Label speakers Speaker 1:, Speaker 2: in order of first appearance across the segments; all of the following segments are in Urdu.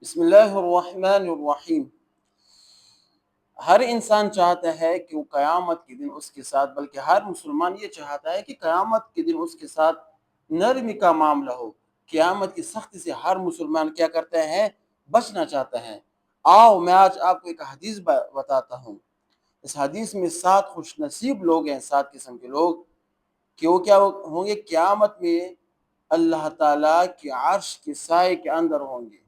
Speaker 1: بسم اللہ الرحمن الرحیم۔ ہر انسان چاہتا ہے کہ وہ قیامت کے دن اس کے ساتھ، بلکہ ہر مسلمان یہ چاہتا ہے کہ قیامت کے دن اس کے ساتھ نرمی کا معاملہ ہو۔ قیامت کی سختی سے ہر مسلمان کیا کرتا ہے؟ بچنا چاہتا ہے۔ آؤ میں آج آپ کو ایک حدیث بتاتا ہوں۔ اس حدیث میں 7 خوش نصیب لوگ ہیں، 7 قسم کے لوگ کہ وہ کیا ہوں گے؟ قیامت میں اللہ تعالیٰ کے عرش کے سائے کے اندر ہوں گے،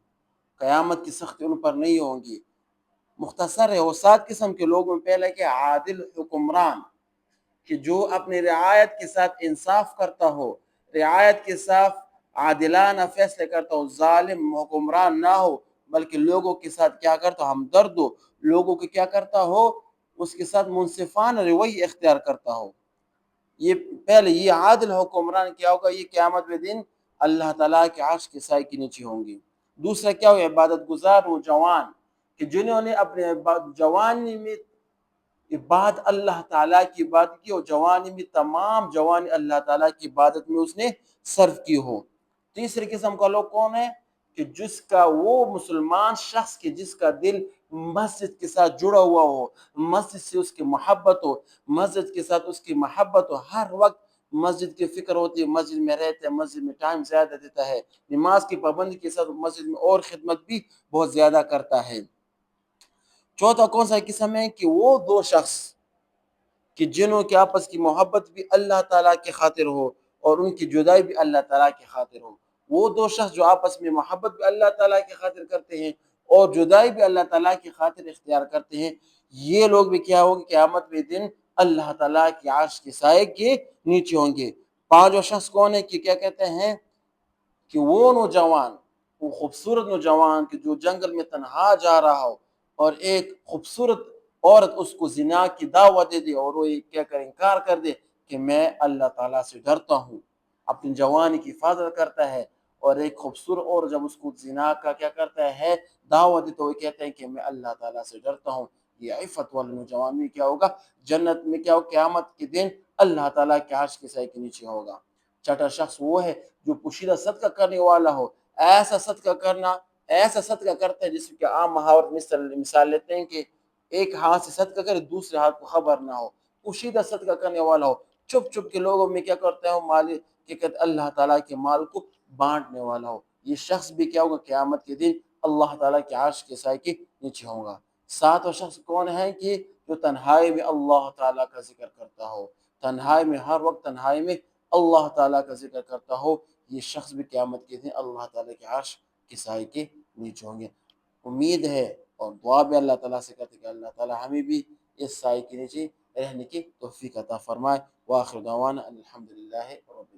Speaker 1: قیامت کی سختی ان پر نہیں ہوں گی۔ مختصر ہے، وہ 7 قسم کے لوگوں میں پہلے کہ عادل حکمران، کہ جو اپنی رعایت کے ساتھ انصاف کرتا ہو، رعایت کے ساتھ عادلانہ فیصلے کرتا ہو، ظالم حکمران نہ ہو بلکہ لوگوں کے ساتھ کیا کرتا ہو؟ ہمدرد ہو، لوگوں کو کیا کرتا ہو؟ اس کے ساتھ منصفانہ رویہ اختیار کرتا ہو۔ یہ پہلے یہ عادل حکمران کیا ہوگا؟ یہ قیامت کے دن اللہ تعالیٰ کے عرش کے سائے کے نیچے ہوں گے۔ دوسرا کیا ہو؟ عبادت گزار و جوان، کہ جنہوں نے اپنے جوانی میں عبادت اللہ تعالیٰ کی عبادت کی، اور جوانی میں تمام جوانی اللہ تعالیٰ کی عبادت میں اس نے صرف کی ہو۔ تیسری قسم کا لوگ کون ہے؟ کہ جس کا وہ مسلمان شخص کے جس کا دل مسجد کے ساتھ جڑا ہوا ہو، مسجد سے اس کی محبت ہو، مسجد کے ساتھ اس کی محبت ہو، ہر وقت مسجد کی فکر ہوتی ہے، مسجد میں رہتے ہیں، مسجد میں ٹائم زیادہ دیتا ہے، نماز کی پابندی کے ساتھ مسجد میں اور خدمت بھی بہت زیادہ کرتا ہے۔ چوتھا کون سا قسم ہے؟ کہ وہ 2 شخص کہ جنہوں کی آپس کی محبت بھی اللہ تعالیٰ کی خاطر ہو اور ان کی جدائی بھی اللہ تعالیٰ کی خاطر ہو۔ وہ 2 شخص جو آپس میں محبت بھی اللہ تعالیٰ کی خاطر کرتے ہیں اور جدائی بھی اللہ تعالیٰ کی خاطر اختیار کرتے ہیں، یہ لوگ بھی کیا ہوگے؟ قیامت کے دن اللہ تعالیٰ کے عرش کے سائے کے نیچے ہوں گے۔ 5واں شخص کون ہے؟ کہ کیا کہتے ہیں؟ کہ وہ نوجوان، وہ خوبصورت نوجوان کہ جو جنگل میں تنہا جا رہا ہو اور ایک خوبصورت عورت اس کو زنا کی دعوت دے دے اور وہ کیا کر انکار کر دے کہ میں اللہ تعالیٰ سے ڈرتا ہوں، اپنی جوانی کی حفاظت کرتا ہے، اور ایک خوبصورت اور جب اس کو زنا کا کیا کرتا ہے؟ دعوت دے، تو وہ کہتے ہیں کہ میں اللہ تعالیٰ سے ڈرتا ہوں۔ یہ عفت والا نوجوان میں کیا ہوگا؟ جنت میں کیا ہوگا؟ قیامت کے دن اللہ تعالیٰ کے عرش کے سائے کے نیچے ہوگا۔ چھٹا شخص وہ ہے جو پوشیدہ صدقہ کرنے والا ہو، ایسا صدقہ کرتا ہے جس کے عام محاورت مثال لیتے ہیں کہ ایک ہاتھ سے صدقہ کرے، دوسرے ہاتھ کو خبر نہ ہو، پوشیدہ صدقہ کرنے والا ہو، چھپ چھپ کے لوگوں میں کیا کرتا ہے؟ مال کہ اللہ تعالیٰ کے مال کو بانٹنے والا ہو۔ یہ شخص بھی کیا ہوگا؟ قیامت کے دن اللہ تعالیٰ کے عرش کے سائے کے نیچے ہوگا۔ 7واں شخص کون ہے؟ کہ جو تنہائی میں اللہ تعالیٰ کا ذکر کرتا ہو، تنہائی میں، ہر وقت تنہائی میں اللہ تعالیٰ کا ذکر کرتا ہو، یہ شخص بھی قیامت کے دن اللہ تعالیٰ کے عرش کے سائے کے نیچے ہوں گے۔ امید ہے اور دعا بھی اللہ تعالیٰ سے کرتے کہ اللہ تعالیٰ ہمیں بھی اس سائے کے نیچے رہنے کی توفیق عطا فرمائے۔ وآخر دعوانا الحمدللہ رب